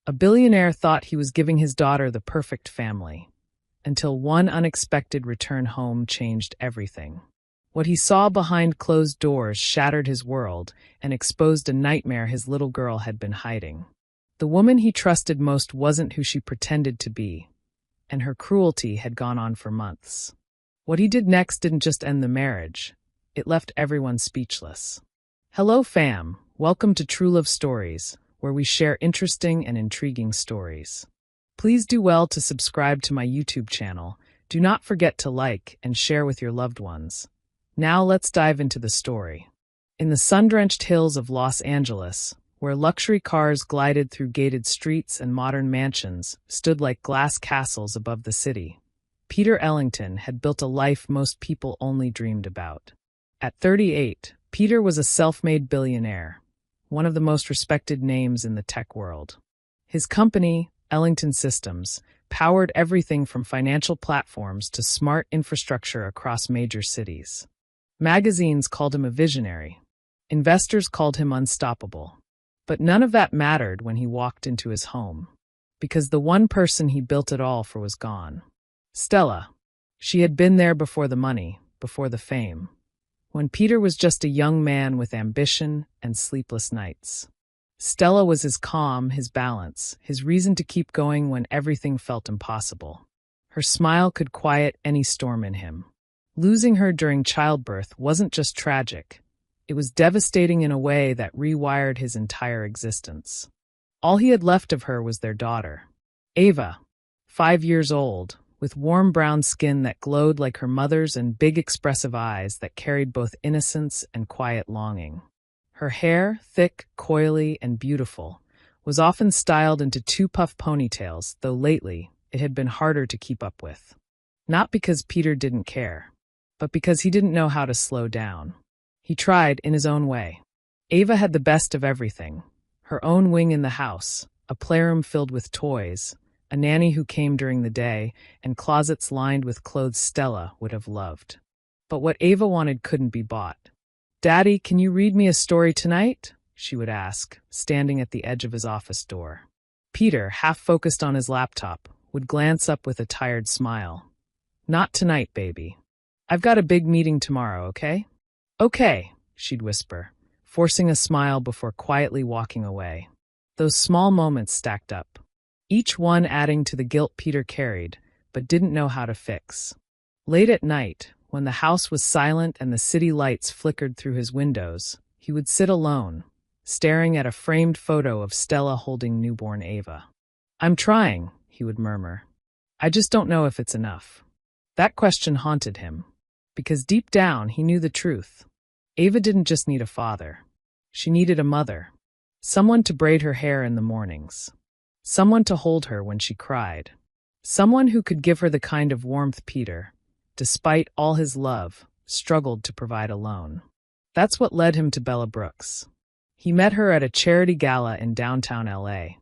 A billionaire thought he was giving his daughter the perfect family, until one unexpected return home changed everything. What he saw behind closed doors shattered his world and exposed a nightmare his little girl had been hiding. The woman he trusted most wasn't who she pretended to be, and her cruelty had gone on for months. What he did next didn't just end the marriage, it left everyone speechless. Hello fam, welcome to True Love Stories, where we share interesting and intriguing stories. Please do well to subscribe to my YouTube channel. Do not forget to like and share with your loved ones. Now let's dive into the story. In the sun-drenched hills of Los Angeles, where luxury cars glided through gated streets and modern mansions stood like glass castles above the city, Peter Ellington had built a life most people only dreamed about. At 38, Peter was a self-made billionaire, one of the most respected names in the tech world. His company, Ellington Systems, powered everything from financial platforms to smart infrastructure across major cities. Magazines called him a visionary. Investors called him unstoppable. But none of that mattered when he walked into his home, because the one person he built it all for was gone. Stella. She had been there before the money, before the fame, when Peter was just a young man with ambition and sleepless nights. Stella was his calm, his balance, his reason to keep going when everything felt impossible. Her smile could quiet any storm in him. Losing her during childbirth wasn't just tragic. It was devastating in a way that rewired his entire existence. All he had left of her was their daughter, Ava, 5 years old, with warm brown skin that glowed like her mother's and big expressive eyes that carried both innocence and quiet longing. Her hair, thick, coily, and beautiful, was often styled into two puff ponytails, though lately it had been harder to keep up with. Not because Peter didn't care, but because he didn't know how to slow down. He tried in his own way. Ava had the best of everything. Her own wing in the house, a playroom filled with toys, a nanny who came during the day, and closets lined with clothes Stella would have loved. But what Ava wanted couldn't be bought. "Daddy, can you read me a story tonight?" she would ask, standing at the edge of his office door. Peter, half focused on his laptop, would glance up with a tired smile. "Not tonight, baby. I've got a big meeting tomorrow, okay?" "Okay," she'd whisper, forcing a smile before quietly walking away. Those small moments stacked up, each one adding to the guilt Peter carried, but didn't know how to fix. Late at night, when the house was silent and the city lights flickered through his windows, he would sit alone, staring at a framed photo of Stella holding newborn Ava. "I'm trying," he would murmur. "I just don't know if it's enough." That question haunted him, because deep down he knew the truth. Ava didn't just need a father. She needed a mother. Someone to braid her hair in the mornings. Someone to hold her when she cried. Someone who could give her the kind of warmth Peter, despite all his love, struggled to provide alone. That's what led him to Bella Brooks. He met her at a charity gala in downtown LA,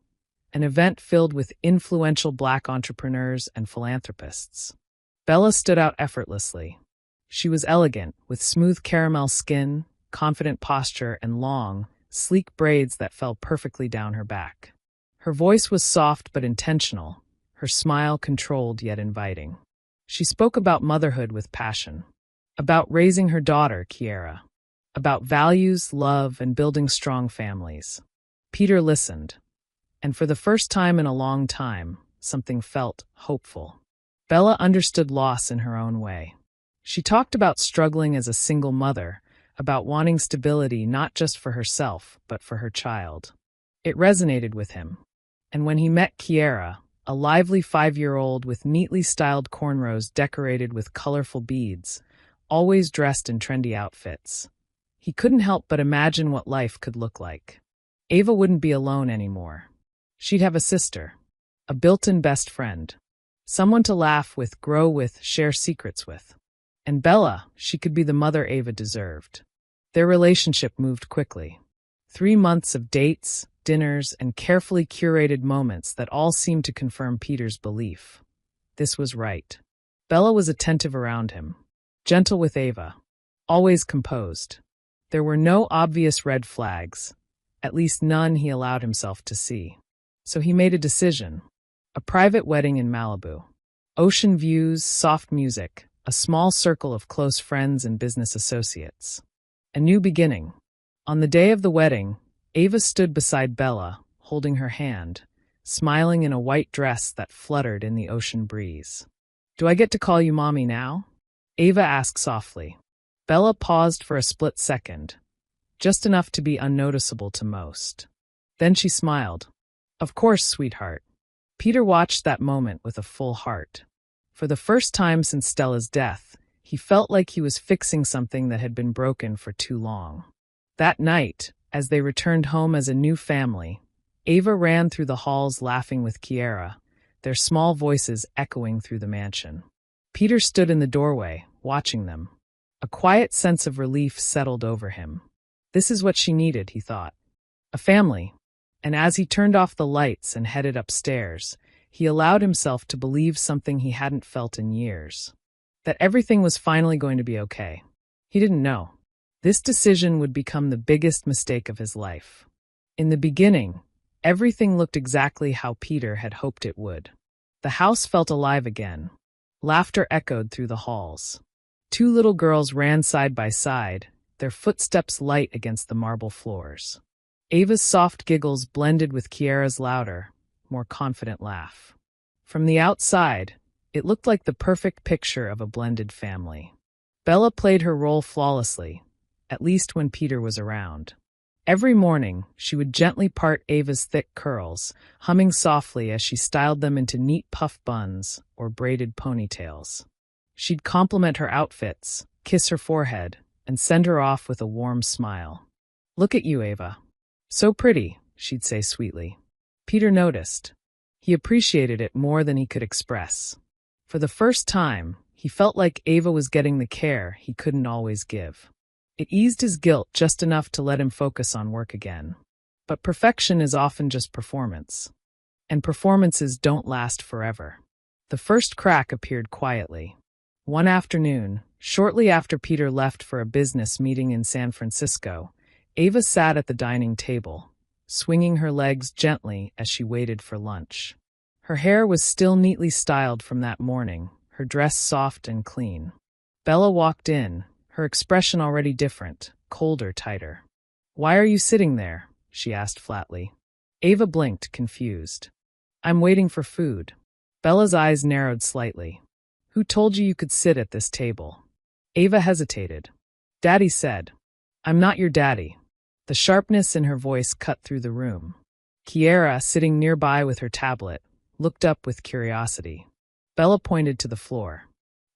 an event filled with influential Black entrepreneurs and philanthropists. Bella stood out effortlessly. She was elegant, with smooth caramel skin, confident posture, and long, sleek braids that fell perfectly down her back. Her voice was soft but intentional, her smile controlled yet inviting. She spoke about motherhood with passion, about raising her daughter, Kiara, about values, love, and building strong families. Peter listened, and for the first time in a long time, something felt hopeful. Bella understood loss in her own way. She talked about struggling as a single mother, about wanting stability not just for herself, but for her child. It resonated with him. And when he met Kiara, a lively 5-year-old with neatly styled cornrows decorated with colorful beads, always dressed in trendy outfits, he couldn't help but imagine what life could look like. Ava wouldn't be alone anymore. She'd have a sister, a built-in best friend, someone to laugh with, grow with, share secrets with. And Bella, she could be the mother Ava deserved. Their relationship moved quickly. 3 months of dates, dinners, and carefully curated moments that all seemed to confirm Peter's belief. This was right. Bella was attentive around him, gentle with Ava, always composed. There were no obvious red flags, at least none he allowed himself to see. So he made a decision. A private wedding in Malibu. Ocean views, soft music, a small circle of close friends and business associates. A new beginning. On the day of the wedding, Ava stood beside Bella, holding her hand, smiling in a white dress that fluttered in the ocean breeze. "Do I get to call you Mommy now?" Ava asked softly. Bella paused for a split second, just enough to be unnoticeable to most. Then she smiled. "Of course, sweetheart." Peter watched that moment with a full heart. For the first time since Stella's death, he felt like he was fixing something that had been broken for too long. That night, as they returned home as a new family, Ava ran through the halls laughing with Kiera, their small voices echoing through the mansion. Peter stood in the doorway, watching them. A quiet sense of relief settled over him. This is what she needed, he thought. A family. And as he turned off the lights and headed upstairs, he allowed himself to believe something he hadn't felt in years. That everything was finally going to be okay. He didn't know. This decision would become the biggest mistake of his life. In the beginning, everything looked exactly how Peter had hoped it would. The house felt alive again. Laughter echoed through the halls. Two little girls ran side by side, their footsteps light against the marble floors. Ava's soft giggles blended with Kiera's louder, more confident laugh. From the outside, it looked like the perfect picture of a blended family. Bella played her role flawlessly, at least when Peter was around. Every morning, she would gently part Ava's thick curls, humming softly as she styled them into neat puff buns or braided ponytails. She'd compliment her outfits, kiss her forehead, and send her off with a warm smile. "Look at you, Ava. So pretty," she'd say sweetly. Peter noticed. He appreciated it more than he could express. For the first time, he felt like Ava was getting the care he couldn't always give. It eased his guilt just enough to let him focus on work again. But perfection is often just performance. And performances don't last forever. The first crack appeared quietly. One afternoon, shortly after Peter left for a business meeting in San Francisco, Ava sat at the dining table, swinging her legs gently as she waited for lunch. Her hair was still neatly styled from that morning, her dress soft and clean. Bella walked in, her expression already different, colder, tighter. "Why are you sitting there?" she asked flatly. Ava blinked, confused. "I'm waiting for food." Bella's eyes narrowed slightly. "Who told you could sit at this table?" Ava hesitated. "Daddy said." "I'm not your daddy." The sharpness in her voice cut through the room. Kiera, sitting nearby with her tablet, looked up with curiosity. Bella pointed to the floor.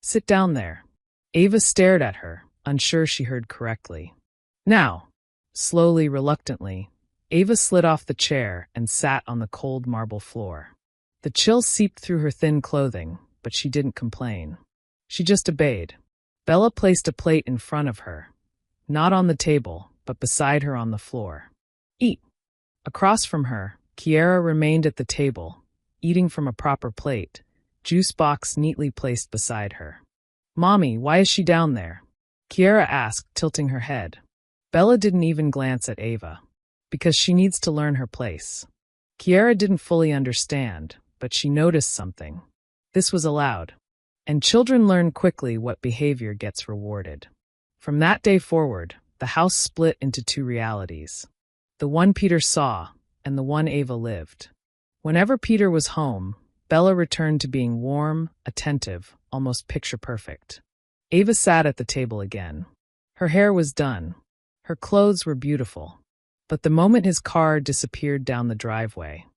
"Sit down there." Ava stared at her, unsure she heard correctly. "Now." Slowly, reluctantly, Ava slid off the chair and sat on the cold marble floor. The chill seeped through her thin clothing, but she didn't complain. She just obeyed. Bella placed a plate in front of her, not on the table, but beside her on the floor. "Eat." Across from her, Kiera remained at the table, eating from a proper plate, juice box neatly placed beside her. "Mommy, why is she down there?" Kiera asked, tilting her head. Bella didn't even glance at Ava. "Because she needs to learn her place." Kiera didn't fully understand, but she noticed something. This was allowed. And children learn quickly what behavior gets rewarded. From that day forward, the house split into two realities. The one Peter saw, and the one Ava lived. Whenever Peter was home, Bella returned to being warm, attentive, almost picture-perfect. Ava sat at the table again. Her hair was done. Her clothes were beautiful. But the moment his car disappeared down the driveway,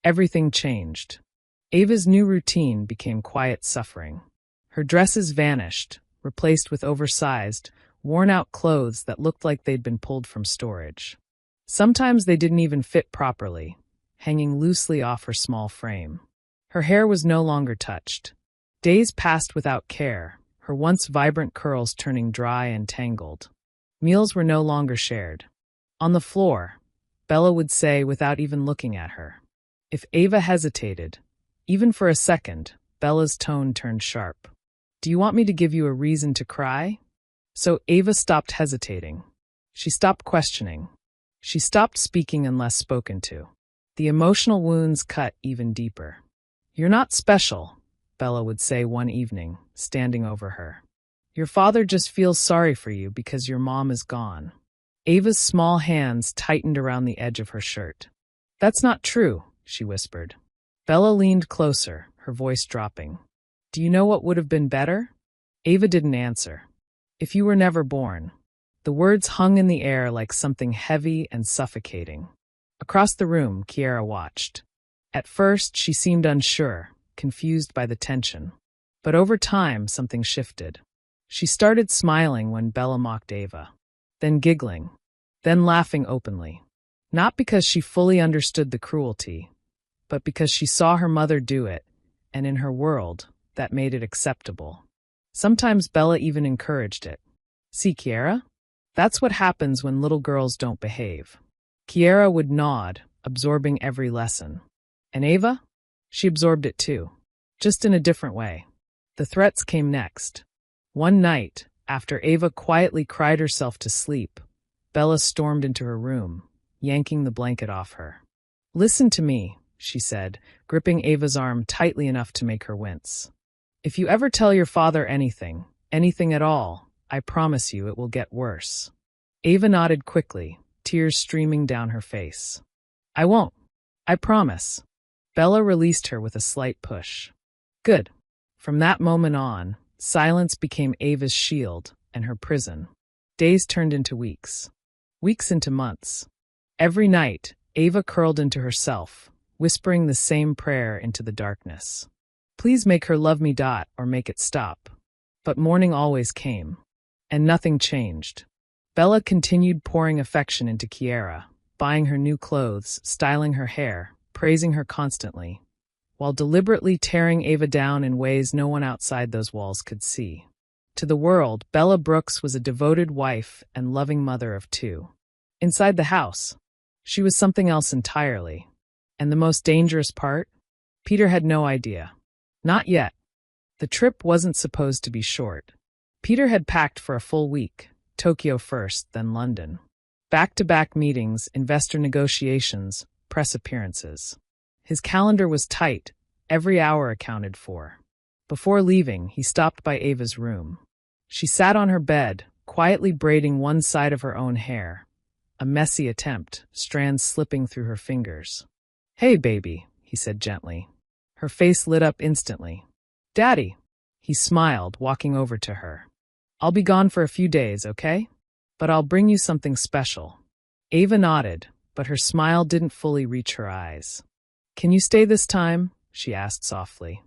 everything changed. Ava's new routine became quiet suffering. Her dresses vanished, replaced with oversized, worn-out clothes that looked like they'd been pulled from storage. Sometimes they didn't even fit properly, hanging loosely off her small frame. Her hair was no longer touched. Days passed without care, her once vibrant curls turning dry and tangled. Meals were no longer shared. On the floor, Bella would say without even looking at her. If Ava hesitated, even for a second, Bella's tone turned sharp. "Do you want me to give you a reason to cry?" So Ava stopped hesitating. She stopped questioning. She stopped speaking unless spoken to. The emotional wounds cut even deeper. "You're not special," Bella would say one evening, standing over her. "Your father just feels sorry for you because your mom is gone." Ava's small hands tightened around the edge of her shirt. "That's not true," she whispered. Bella leaned closer, her voice dropping. "Do you know what would have been better?" Ava didn't answer. "If you were never born." The words hung in the air like something heavy and suffocating. Across the room, Kiera watched. At first, she seemed unsure, confused by the tension. But over time, something shifted. She started smiling when Bella mocked Ava, then giggling, then laughing openly. Not because she fully understood the cruelty, but because she saw her mother do it, and in her world, that made it acceptable. Sometimes Bella even encouraged it. "See, Kiera? That's what happens when little girls don't behave." Kiera would nod, absorbing every lesson. And Ava? She absorbed it too, just in a different way. The threats came next. One night, after Ava quietly cried herself to sleep, Bella stormed into her room, yanking the blanket off her. "Listen to me," she said, gripping Ava's arm tightly enough to make her wince. "If you ever tell your father anything, anything at all, I promise you it will get worse." Ava nodded quickly, tears streaming down her face. "I won't. I promise." Bella released her with a slight push. Good. From that moment on, silence became Ava's shield and her prison. Days turned into weeks. Weeks into months. Every night, Ava curled into herself, whispering the same prayer into the darkness. Please make her love me, or make it stop. But morning always came, and nothing changed. Bella continued pouring affection into Kiera, buying her new clothes, styling her hair, praising her constantly, while deliberately tearing Ava down in ways no one outside those walls could see. To the world, Bella Brooks was a devoted wife and loving mother of two. Inside the house, she was something else entirely. And the most dangerous part? Peter had no idea. Not yet. The trip wasn't supposed to be short. Peter had packed for a full week, Tokyo first, then London. Back-to-back meetings, investor negotiations, press appearances. His calendar was tight, every hour accounted for. Before leaving, he stopped by Ava's room. She sat on her bed, quietly braiding one side of her own hair. A messy attempt, strands slipping through her fingers. "Hey, baby," he said gently. Her face lit up instantly. "Daddy." He smiled, walking over to her. "I'll be gone for a few days, okay? But I'll bring you something special." Ava nodded, but her smile didn't fully reach her eyes. "Can you stay this time?" she asked softly.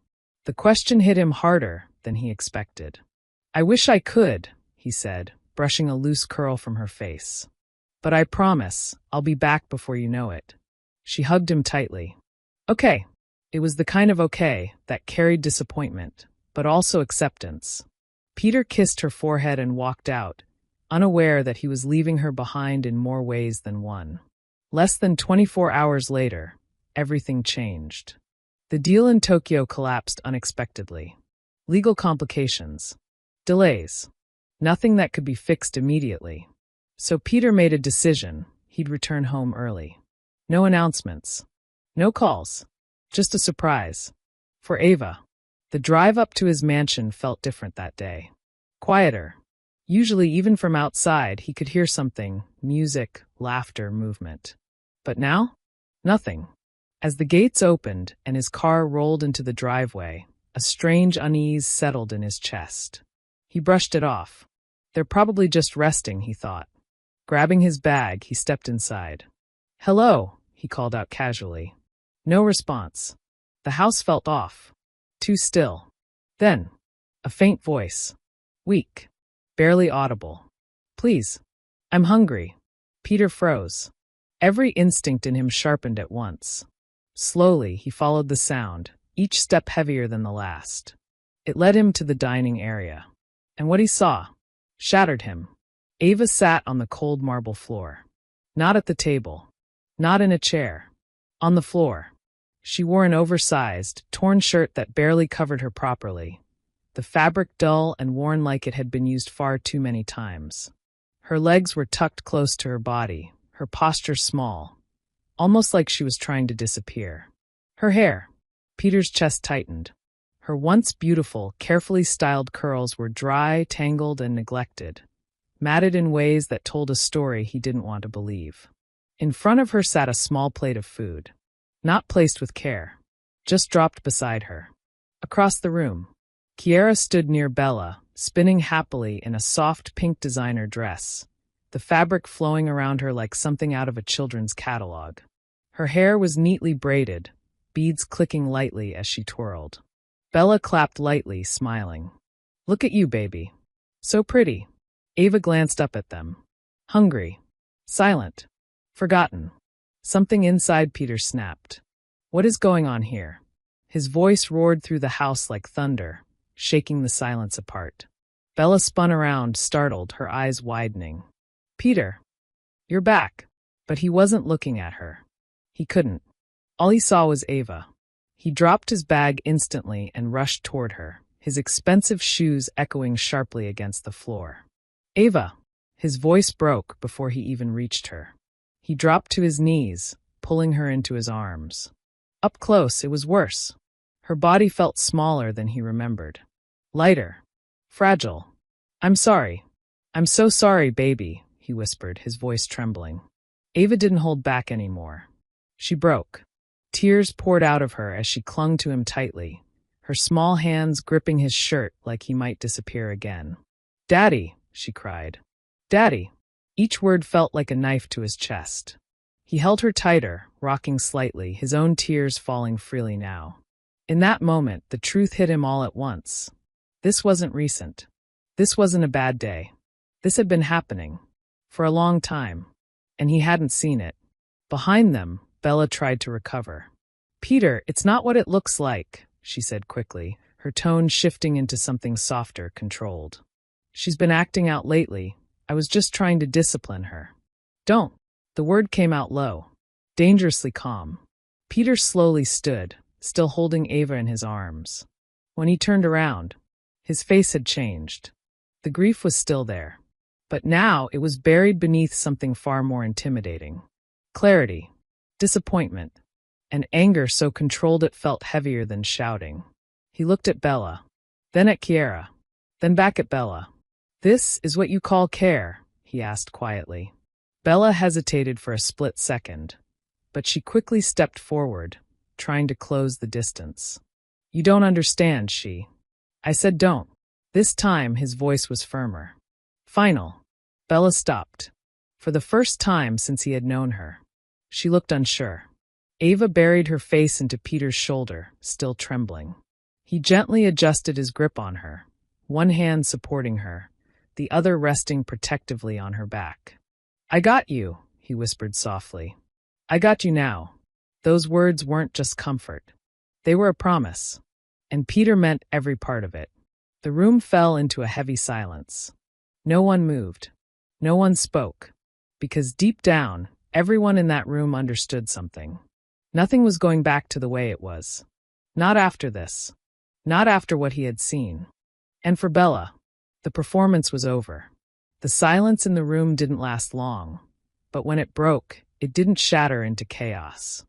The question hit him harder than he expected. "I wish I could," he said, brushing a loose curl from her face. "But I promise, I'll be back before you know it." She hugged him tightly. "Okay." It was the kind of okay that carried disappointment, but also acceptance. Peter kissed her forehead and walked out, unaware that he was leaving her behind in more ways than one. Less than 24 hours later, everything changed. The deal in Tokyo collapsed unexpectedly. Legal complications. Delays. Nothing that could be fixed immediately. So Peter made a decision. He'd return home early. No announcements. No calls. Just a surprise. For Ava. The drive up to his mansion felt different that day. Quieter. Usually, even from outside, he could hear something, music, laughter, movement. But now? Nothing. As the gates opened and his car rolled into the driveway, a strange unease settled in his chest. He brushed it off. They're probably just resting, he thought. Grabbing his bag, he stepped inside. "Hello," he called out casually. No response. The house felt off. Too still. Then, a faint voice. Weak. Barely audible. "Please. I'm hungry." Peter froze. Every instinct in him sharpened at once. Slowly, he followed the sound, each step heavier than the last. It led him to the dining area. And what he saw shattered him. Ava sat on the cold marble floor. Not at the table. Not in a chair. On the floor. She wore an oversized, torn shirt that barely covered her properly, the fabric dull and worn like it had been used far too many times. Her legs were tucked close to her body, her posture small, almost like she was trying to disappear. Her hair. Peter's chest tightened. Her once beautiful, carefully styled curls were dry, tangled, and neglected, matted in ways that told a story he didn't want to believe. In front of her sat a small plate of food, not placed with care, just dropped beside her. Across the room, Kiara stood near Bella, spinning happily in a soft pink designer dress, the fabric flowing around her like something out of a children's catalog. Her hair was neatly braided, beads clicking lightly as she twirled. Bella clapped lightly, smiling. "Look at you, baby. So pretty." Ava glanced up at them. Hungry. Silent. Forgotten. Something inside Peter snapped. "What is going on here?" His voice roared through the house like thunder, shaking the silence apart. Bella spun around, startled, her eyes widening. "Peter, you're back." But he wasn't looking at her. He couldn't. All he saw was Ava. He dropped his bag instantly and rushed toward her, his expensive shoes echoing sharply against the floor. "Ava!" His voice broke before he even reached her. He dropped to his knees, pulling her into his arms. Up close, it was worse. Her body felt smaller than he remembered. Lighter. Fragile. "I'm sorry. I'm so sorry, baby," he whispered, his voice trembling. Ava didn't hold back anymore. She broke. Tears poured out of her as she clung to him tightly, her small hands gripping his shirt like he might disappear again. "Daddy," she cried. "Daddy." Each word felt like a knife to his chest. He held her tighter, rocking slightly, his own tears falling freely now. In that moment, the truth hit him all at once. This wasn't recent. This wasn't a bad day. This had been happening. For a long time. And he hadn't seen it. Behind them, Bella tried to recover. "Peter, it's not what it looks like," she said quickly, her tone shifting into something softer, controlled. "She's been acting out lately. I was just trying to discipline her." "Don't." The word came out low, dangerously calm. Peter slowly stood, still holding Ava in his arms. When he turned around, his face had changed. The grief was still there, but now it was buried beneath something far more intimidating. Clarity, disappointment, and anger so controlled it felt heavier than shouting. He looked at Bella, then at Kiara, then back at Bella. "This is what you call care?" he asked quietly. Bella hesitated for a split second, but she quickly stepped forward, trying to close the distance. "You don't understand," I said don't. This time his voice was firmer. Final. Bella stopped. For the first time since he had known her. She looked unsure. Ava buried her face into Peter's shoulder, still trembling. He gently adjusted his grip on her, one hand supporting her, the other resting protectively on her back. "I got you," he whispered softly. "I got you now." Those words weren't just comfort. They were a promise. And Peter meant every part of it. The room fell into a heavy silence. No one moved. No one spoke. Because deep down, everyone in that room understood something. Nothing was going back to the way it was. Not after this. Not after what he had seen. And for Bella, the performance was over. The silence in the room didn't last long, but when it broke, it didn't shatter into chaos.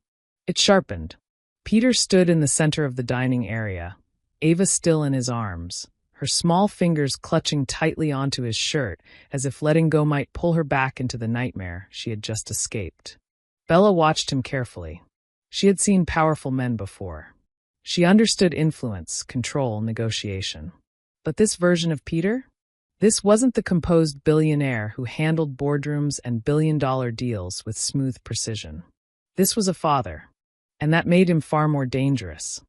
It sharpened. Peter stood in the center of the dining area, Ava still in his arms, her small fingers clutching tightly onto his shirt as if letting go might pull her back into the nightmare she had just escaped. Bella watched him carefully. She had seen powerful men before. She understood influence, control, negotiation. But this version of Peter? This wasn't the composed billionaire who handled boardrooms and billion-dollar deals with smooth precision. This was a father, and that made him far more dangerous.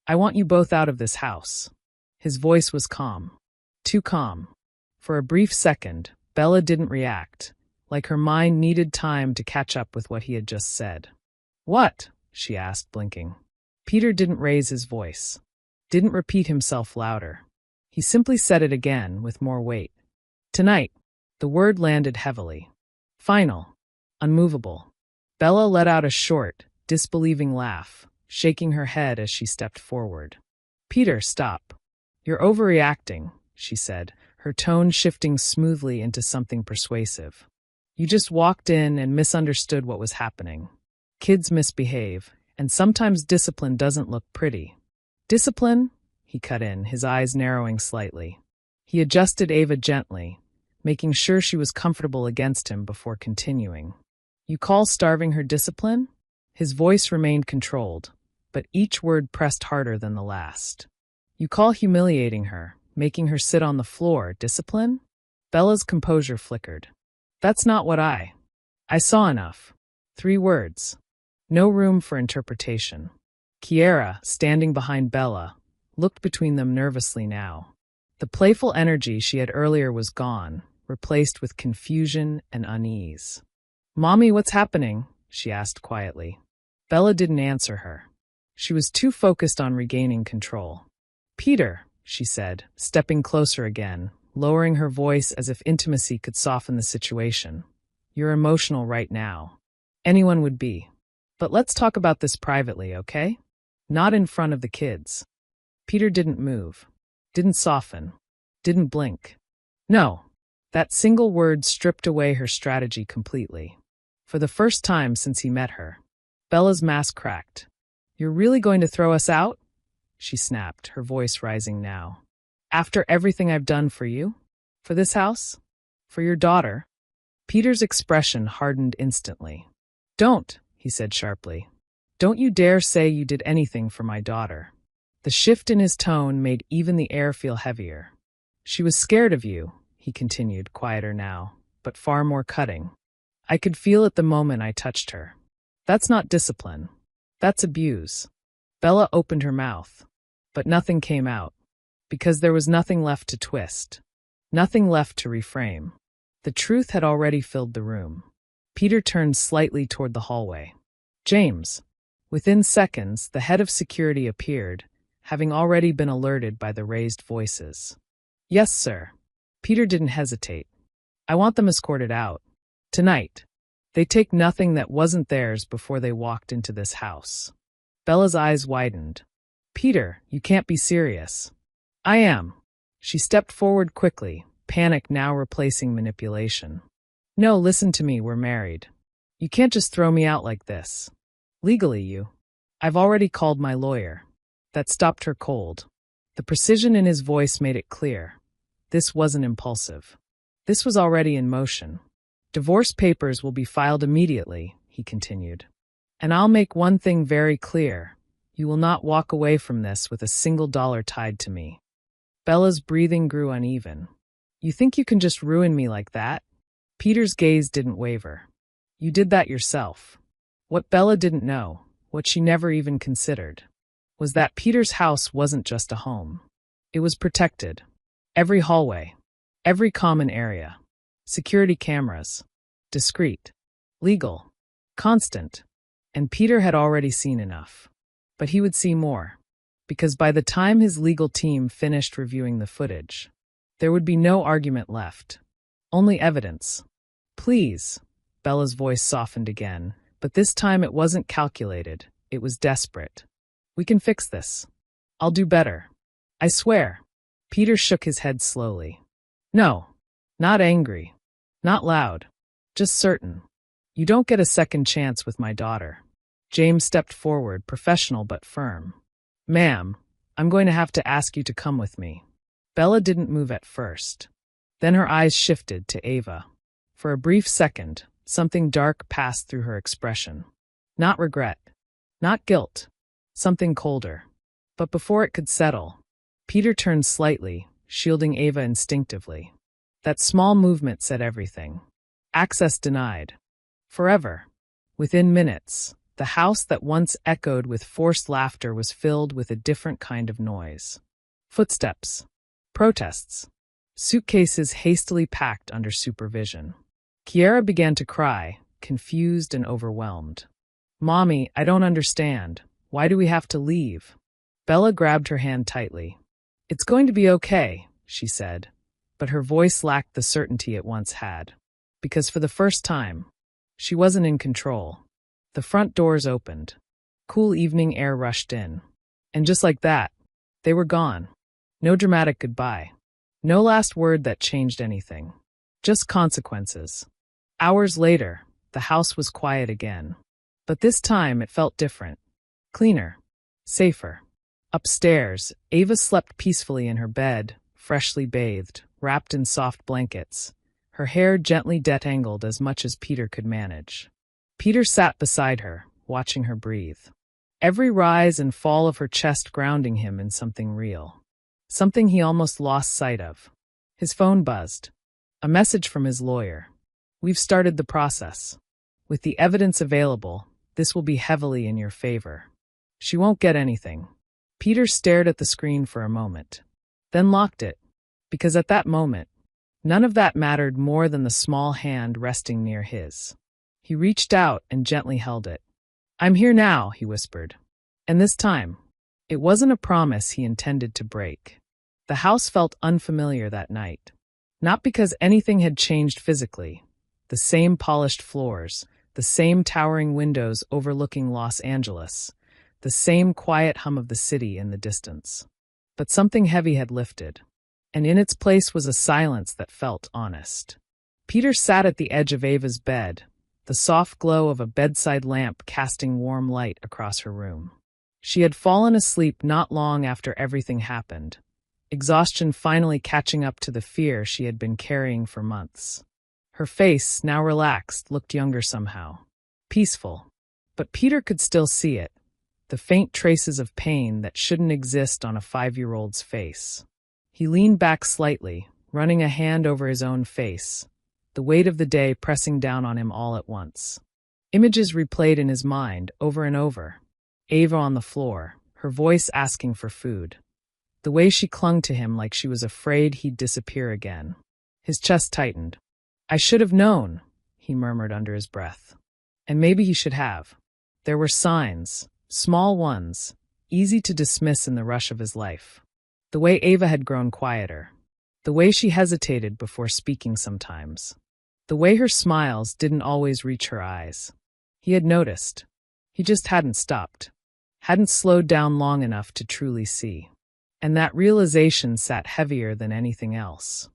"I want you both out of this house." His voice was calm. Too calm. For a brief second, Bella didn't react, like her mind needed time to catch up with what he had just said. "What?" she asked, blinking. Peter didn't raise his voice. Didn't repeat himself louder. He simply said it again, with more weight. "Tonight." The word landed heavily. Final. Unmovable. Bella let out a short, disbelieving laugh, shaking her head as she stepped forward. "Peter, stop. You're overreacting," she said, her tone shifting smoothly into something persuasive. "You just walked in and misunderstood what was happening. Kids misbehave, and sometimes discipline doesn't look pretty. Discipline? He cut in, his eyes narrowing slightly. He adjusted Ava gently, making sure she was comfortable against him before continuing. You call starving her discipline? His voice remained controlled, but each word pressed harder than the last. You call humiliating her, making her sit on the floor, discipline? Bella's composure flickered. That's not what I saw enough. 3 words. No room for interpretation. Kiera, standing behind Bella, looked between them nervously now. The playful energy she had earlier was gone, replaced with confusion and unease. Mommy, what's happening? She asked quietly. Bella didn't answer her. She was too focused on regaining control. Peter, she said, stepping closer again, lowering her voice as if intimacy could soften the situation. You're emotional right now. Anyone would be. But let's talk about this privately, okay? Not in front of the kids. Peter didn't move, didn't soften, didn't blink. No, that single word stripped away her strategy completely. For the first time since he met her, Bella's mask cracked. You're really going to throw us out? She snapped, her voice rising now. After everything I've done for you? For this house? For your daughter? Peter's expression hardened instantly. Don't, he said sharply. Don't you dare say you did anything for my daughter. The shift in his tone made even the air feel heavier. She was scared of you, he continued, quieter now, but far more cutting. I could feel it the moment I touched her. That's not discipline. That's abuse. Bella opened her mouth, but nothing came out, because there was nothing left to twist, nothing left to reframe. The truth had already filled the room. Peter turned slightly toward the hallway. James. Within seconds, the head of security appeared, having already been alerted by the raised voices. Yes, sir. Peter didn't hesitate. I want them escorted out. Tonight. They take nothing that wasn't theirs before they walked into this house. Bella's eyes widened. Peter, you can't be serious. I am. She stepped forward quickly, panic now replacing manipulation. No, listen to me, we're married. You can't just throw me out like this. Legally, I've already called my lawyer. That stopped her cold. The precision in his voice made it clear. This wasn't impulsive. This was already in motion. Divorce papers will be filed immediately, he continued. And I'll make one thing very clear. You will not walk away from this with a single dollar tied to me. Bella's breathing grew uneven. You think you can just ruin me like that? Peter's gaze didn't waver. You did that yourself. What Bella didn't know, what she never even considered, was that Peter's house wasn't just a home. It was protected. Every hallway, every common area, security cameras, discreet, legal, constant, and Peter had already seen enough. But he would see more, because by the time his legal team finished reviewing the footage, there would be no argument left, only evidence. Please, Bella's voice softened again, but this time it wasn't calculated, it was desperate. We can fix this. I'll do better. I swear. Peter shook his head slowly. No, not angry, not loud, just certain. You don't get a second chance with my daughter. James stepped forward, professional but firm. Ma'am, I'm going to have to ask you to come with me. Bella didn't move at first. Then her eyes shifted to Ava. For a brief second, something dark passed through her expression. Not regret, not guilt, something colder. But before it could settle, Peter turned slightly, shielding Ava instinctively. That small movement said everything. Access denied. Forever. Within minutes, the house that once echoed with forced laughter was filled with a different kind of noise. Footsteps. Protests. Suitcases hastily packed under supervision. Kiera began to cry, confused and overwhelmed. Mommy, I don't understand. Why do we have to leave? Bella grabbed her hand tightly. It's going to be okay, she said, but her voice lacked the certainty it once had. Because for the first time, she wasn't in control. The front doors opened. Cool evening air rushed in. And just like that, they were gone. No dramatic goodbye. No last word that changed anything. Just consequences. Hours later, the house was quiet again. But this time it felt different. Cleaner. Safer. Upstairs, Ava slept peacefully in her bed, freshly bathed, wrapped in soft blankets, her hair gently detangled as much as Peter could manage. Peter sat beside her, watching her breathe. Every rise and fall of her chest grounding him in something real. Something he almost lost sight of. His phone buzzed. A message from his lawyer. "We've started the process. With the evidence available, this will be heavily in your favor. She won't get anything." Peter stared at the screen for a moment, then locked it, because at that moment, none of that mattered more than the small hand resting near his. He reached out and gently held it. "I'm here now," he whispered. And this time, it wasn't a promise he intended to break. The house felt unfamiliar that night. Not because anything had changed physically. The same polished floors, the same towering windows overlooking Los Angeles, the same quiet hum of the city in the distance. But something heavy had lifted, and in its place was a silence that felt honest. Peter sat at the edge of Ava's bed, the soft glow of a bedside lamp casting warm light across her room. She had fallen asleep not long after everything happened, exhaustion finally catching up to the fear she had been carrying for months. Her face, now relaxed, looked younger somehow. Peaceful. But Peter could still see it, the faint traces of pain that shouldn't exist on a 5-year-old's face. He leaned back slightly, running a hand over his own face, the weight of the day pressing down on him all at once. Images replayed in his mind over and over. Ava on the floor, her voice asking for food. The way she clung to him like she was afraid he'd disappear again. His chest tightened. "I should have known," he murmured under his breath. And maybe he should have. There were signs, small ones, easy to dismiss in the rush of his life. The way Ava had grown quieter. The way she hesitated before speaking sometimes. The way her smiles didn't always reach her eyes. He had noticed. He just hadn't stopped. Hadn't slowed down long enough to truly see. And that realization sat heavier than anything else.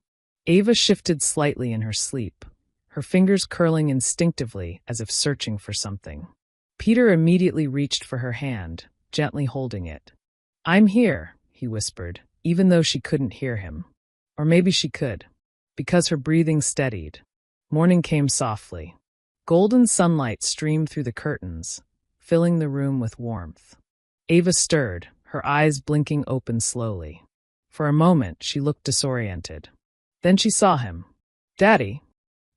Ava shifted slightly in her sleep, her fingers curling instinctively as if searching for something. Peter immediately reached for her hand, gently holding it. "I'm here," he whispered, even though she couldn't hear him. Or maybe she could, because her breathing steadied. Morning came softly. Golden sunlight streamed through the curtains, filling the room with warmth. Ava stirred, her eyes blinking open slowly. For a moment, she looked disoriented. Then she saw him. "Daddy."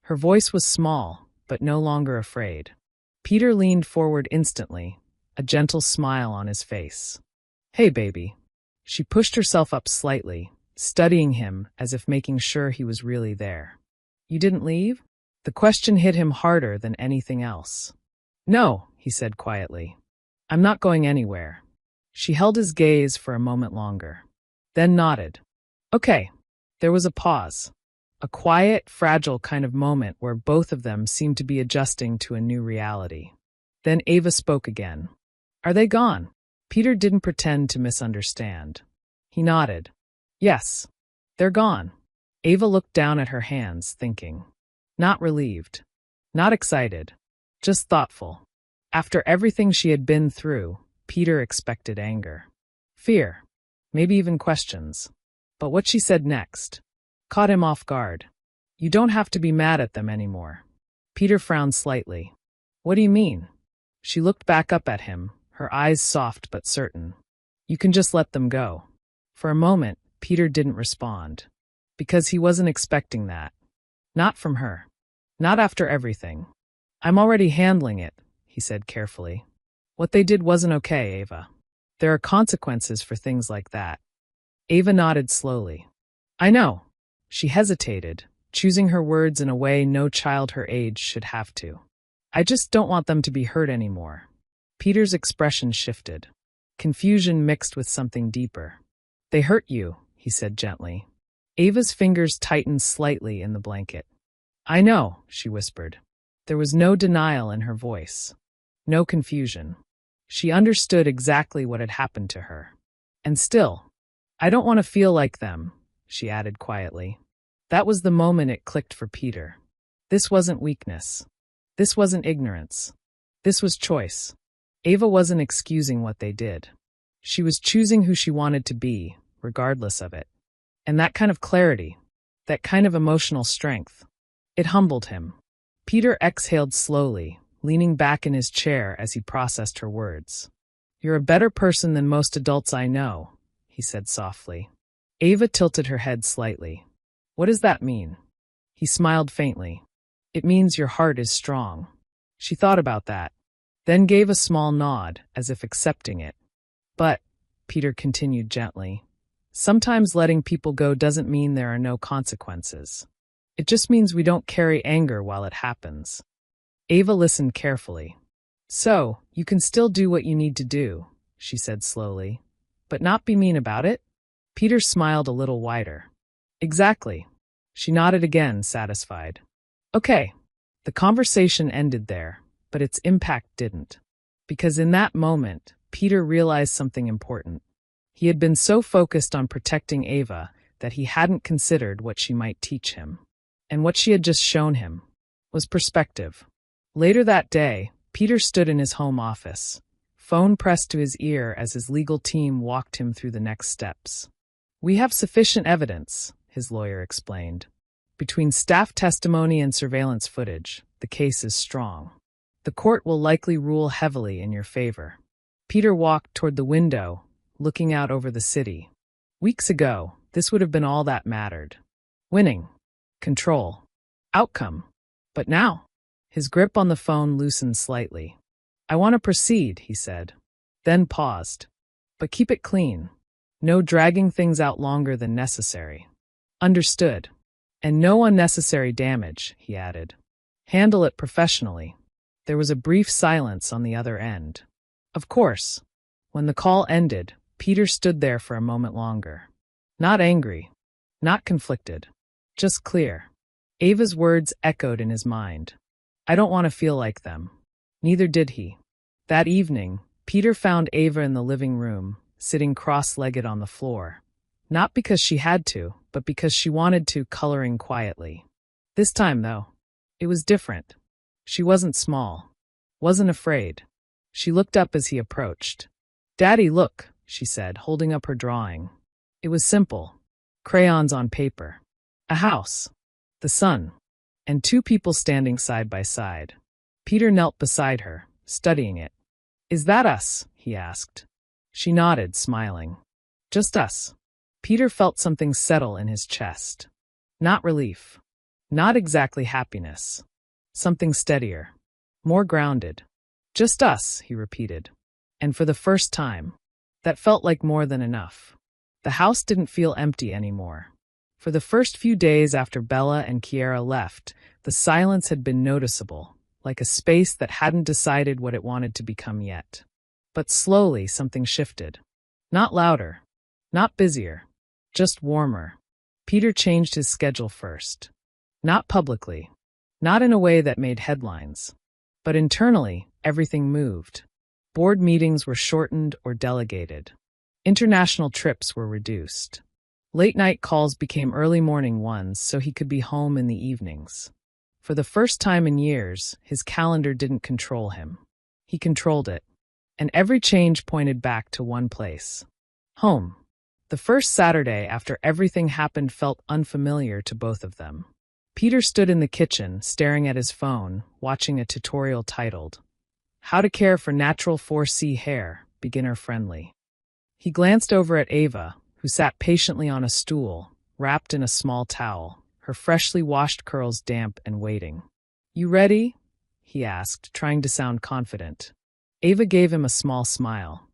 Her voice was small, but no longer afraid. Peter leaned forward instantly, a gentle smile on his face. "Hey, baby." She pushed herself up slightly, studying him as if making sure he was really there. "You didn't leave?" The question hit him harder than anything else. "No," he said quietly. "I'm not going anywhere." She held his gaze for a moment longer, then nodded. "Okay." There was a pause. A quiet, fragile kind of moment where both of them seemed to be adjusting to a new reality. Then Ava spoke again. "Are they gone?" Peter didn't pretend to misunderstand. He nodded. "Yes, they're gone." Ava looked down at her hands, thinking. Not relieved. Not excited. Just thoughtful. After everything she had been through, Peter expected anger. Fear. Maybe even questions. But what she said next caught him off guard. "You don't have to be mad at them anymore." Peter frowned slightly. "What do you mean?" She looked back up at him, her eyes soft but certain. "You can just let them go." For a moment, Peter didn't respond. Because he wasn't expecting that. Not from her. Not after everything. "I'm already handling it," he said carefully. "What they did wasn't okay, Ava. There are consequences for things like that." Ava nodded slowly. "I know." She hesitated, choosing her words in a way no child her age should have to. "I just don't want them to be hurt anymore." Peter's expression shifted. Confusion mixed with something deeper. "They hurt you," he said gently. Ava's fingers tightened slightly in the blanket. "I know," she whispered. There was no denial in her voice. No confusion. She understood exactly what had happened to her. "And still, I don't want to feel like them," she added quietly. That was the moment it clicked for Peter. This wasn't weakness. This wasn't ignorance. This was choice. Ava wasn't excusing what they did. She was choosing who she wanted to be, regardless of it. And that kind of clarity, that kind of emotional strength, it humbled him. Peter exhaled slowly, leaning back in his chair as he processed her words. "You're a better person than most adults I know," he said softly. Ava tilted her head slightly. "What does that mean?" He smiled faintly. "It means your heart is strong." She thought about that, then gave a small nod, as if accepting it. "But," Peter continued gently, "sometimes letting people go doesn't mean there are no consequences. It just means we don't carry anger while it happens." Ava listened carefully. "So, you can still do what you need to do," she said slowly, "but not be mean about it?" Peter smiled a little wider. "Exactly." She nodded again, satisfied. "Okay." The conversation ended there, but its impact didn't. Because in that moment, Peter realized something important. He had been so focused on protecting Ava that he hadn't considered what she might teach him. And what she had just shown him was perspective. Later that day, Peter stood in his home office, phone pressed to his ear as his legal team walked him through the next steps. "We have sufficient evidence," his lawyer explained. "Between staff testimony and surveillance footage, the case is strong. The court will likely rule heavily in your favor." Peter walked toward the window, looking out over the city. Weeks ago, this would have been all that mattered. Winning. Control. Outcome. But now, his grip on the phone loosened slightly. "I want to proceed," he said. Then paused. "But keep it clean. No dragging things out longer than necessary." "Understood. And no unnecessary damage," he added. "Handle it professionally." There was a brief silence on the other end. "Of course." When the call ended, Peter stood there for a moment longer. Not angry. Not conflicted. Just clear. Ava's words echoed in his mind. "I don't want to feel like them." Neither did he. That evening, Peter found Ava in the living room, sitting cross-legged on the floor. Not because she had to, but because she wanted to, coloring quietly. This time, though, it was different. She wasn't small. Wasn't afraid. She looked up as he approached. "Daddy, look," she said, holding up her drawing. It was simple. Crayons on paper. A house. The sun. And two people standing side by side. Peter knelt beside her, studying it. "Is that us?" he asked. She nodded, smiling. "Just us." Peter felt something settle in his chest. Not relief. Not exactly happiness. Something steadier. More grounded. "Just us," he repeated. And for the first time, that felt like more than enough. The house didn't feel empty anymore. For the first few days after Bella and Kiera left, the silence had been noticeable, like a space that hadn't decided what it wanted to become yet. But slowly something shifted. Not louder. Not busier. Just warmer. Peter changed his schedule first. Not publicly. Not in a way that made headlines. But internally, everything moved. Board meetings were shortened or delegated. International trips were reduced. Late-night calls became early morning ones so he could be home in the evenings. For the first time in years, his calendar didn't control him. He controlled it. And every change pointed back to one place. Home. The first Saturday after everything happened felt unfamiliar to both of them. Peter stood in the kitchen, staring at his phone, watching a tutorial titled, "How to Care for Natural 4C Hair, Beginner Friendly." He glanced over at Ava, who sat patiently on a stool, wrapped in a small towel, her freshly washed curls damp and waiting. "You ready?" he asked, trying to sound confident. Ava gave him a small smile.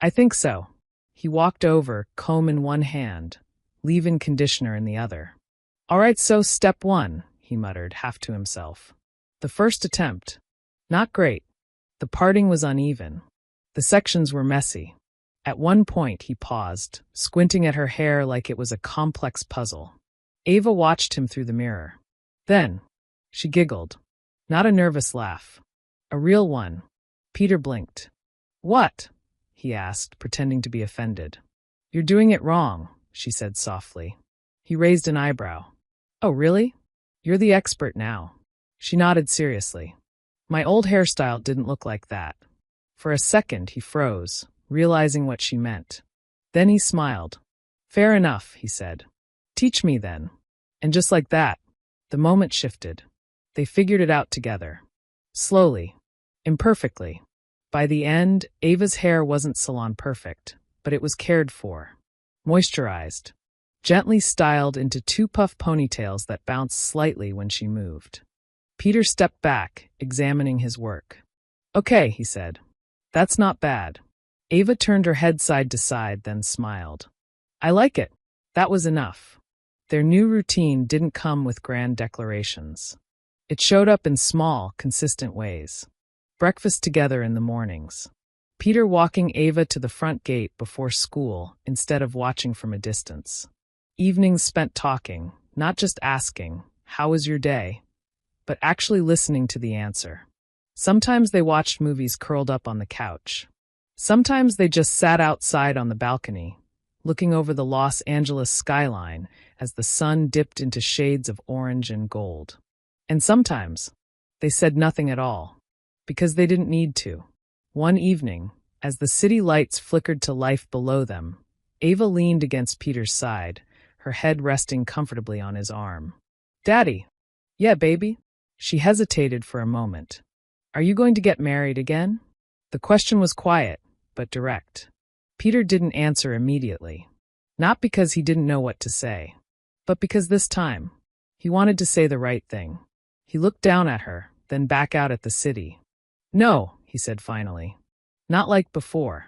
"I think so." He walked over, comb in one hand, leave-in conditioner in the other. "All right, so step one," he muttered, half to himself. The first attempt. Not great. The parting was uneven. The sections were messy. At one point he paused, squinting at her hair like it was a complex puzzle. Ava watched him through the mirror. Then, she giggled. Not a nervous laugh. A real one. Peter blinked. "What?" he asked, pretending to be offended. "You're doing it wrong," she said softly. He raised an eyebrow. "Oh, really? You're the expert now." She nodded seriously. My old hairstyle didn't look like that. For a second, he froze, realizing what she meant. Then he smiled. Fair enough, he said. Teach me then. And just like that, the moment shifted. They figured it out together. Slowly. Imperfectly. By the end, Ava's hair wasn't salon perfect, but it was cared for. Moisturized. Gently styled into two puff ponytails that bounced slightly when she moved. Peter stepped back, examining his work. Okay, he said. That's not bad. Ava turned her head side to side, then smiled. I like it. That was enough. Their new routine didn't come with grand declarations. It showed up in small, consistent ways. Breakfast together in the mornings. Peter walking Ava to the front gate before school instead of watching from a distance. Evenings spent talking, not just asking, "How was your day?" but actually listening to the answer. Sometimes they watched movies curled up on the couch. Sometimes they just sat outside on the balcony, looking over the Los Angeles skyline as the sun dipped into shades of orange and gold. And sometimes they said nothing at all, because they didn't need to. One evening, as the city lights flickered to life below them, Ava leaned against Peter's side, her head resting comfortably on his arm. Daddy. Yeah, baby? She hesitated for a moment. Are you going to get married again? The question was quiet, but direct. Peter didn't answer immediately. Not because he didn't know what to say, but because this time, he wanted to say the right thing. He looked down at her, then back out at the city. No, he said finally. Not like before.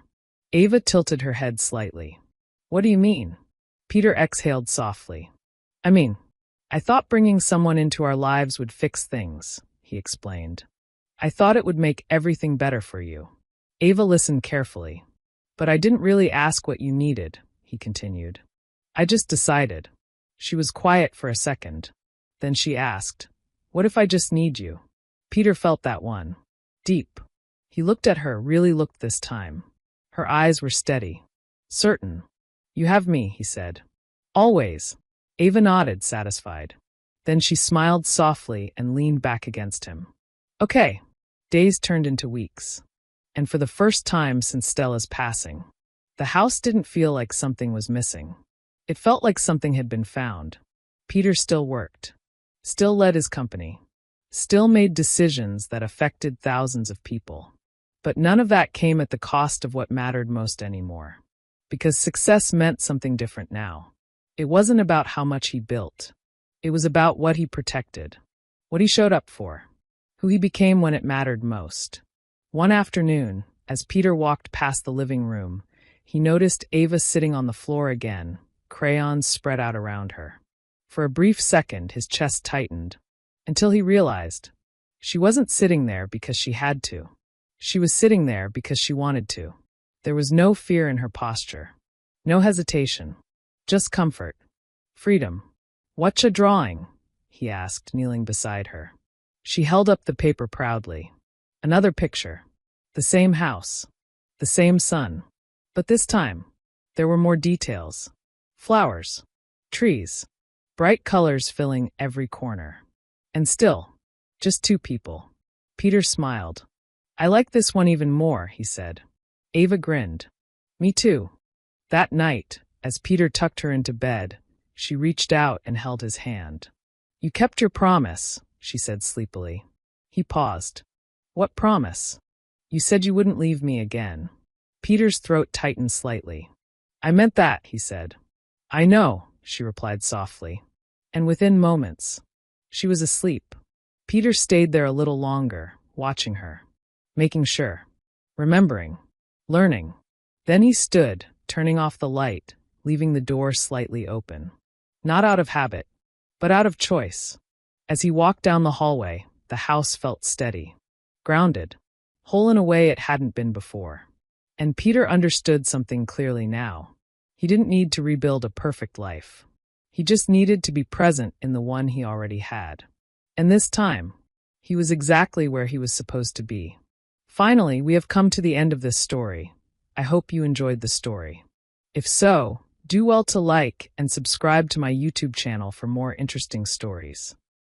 Ava tilted her head slightly. What do you mean? Peter exhaled softly. I thought bringing someone into our lives would fix things, he explained. I thought it would make everything better for you. Ava listened carefully. But I didn't really ask what you needed, he continued. I just decided. She was quiet for a second. Then she asked, what if I just need you? Peter felt that one. Deep. He looked at her, really looked this time. Her eyes were steady. Certain. You have me, he said. Always. Ava nodded, satisfied. Then she smiled softly and leaned back against him. Okay. Days turned into weeks. And for the first time since Stella's passing, the house didn't feel like something was missing. It felt like something had been found. Peter still worked. Still led his company. Still made decisions that affected thousands of people. But none of that came at the cost of what mattered most anymore. Because success meant something different now. It wasn't about how much he built. It was about what he protected. What he showed up for. Who he became when it mattered most. One afternoon, as Peter walked past the living room, he noticed Ava sitting on the floor again, crayons spread out around her. For a brief second, his chest tightened, until he realized she wasn't sitting there because she had to. She was sitting there because she wanted to. There was no fear in her posture. No hesitation. Just comfort. Freedom. Whatcha drawing? He asked, kneeling beside her. She held up the paper proudly. Another picture. The same house. The same sun. But this time, there were more details. Flowers. Trees. Bright colors filling every corner. And still, just two people. Peter smiled. I like this one even more, he said. Ava grinned. Me too. That night, as Peter tucked her into bed, she reached out and held his hand. You kept your promise, she said sleepily. He paused. What promise? You said you wouldn't leave me again. Peter's throat tightened slightly. I meant that, he said. I know, she replied softly. And within moments, she was asleep. Peter stayed there a little longer, watching her, making sure, remembering, learning. Then he stood, turning off the light, leaving the door slightly open. Not out of habit, but out of choice. As he walked down the hallway, the house felt steady, grounded, whole in a way it hadn't been before. And Peter understood something clearly now. He didn't need to rebuild a perfect life. He just needed to be present in the one he already had. And this time, he was exactly where he was supposed to be. Finally, we have come to the end of this story. I hope you enjoyed the story. If so, do well to like and subscribe to my YouTube channel for more interesting stories.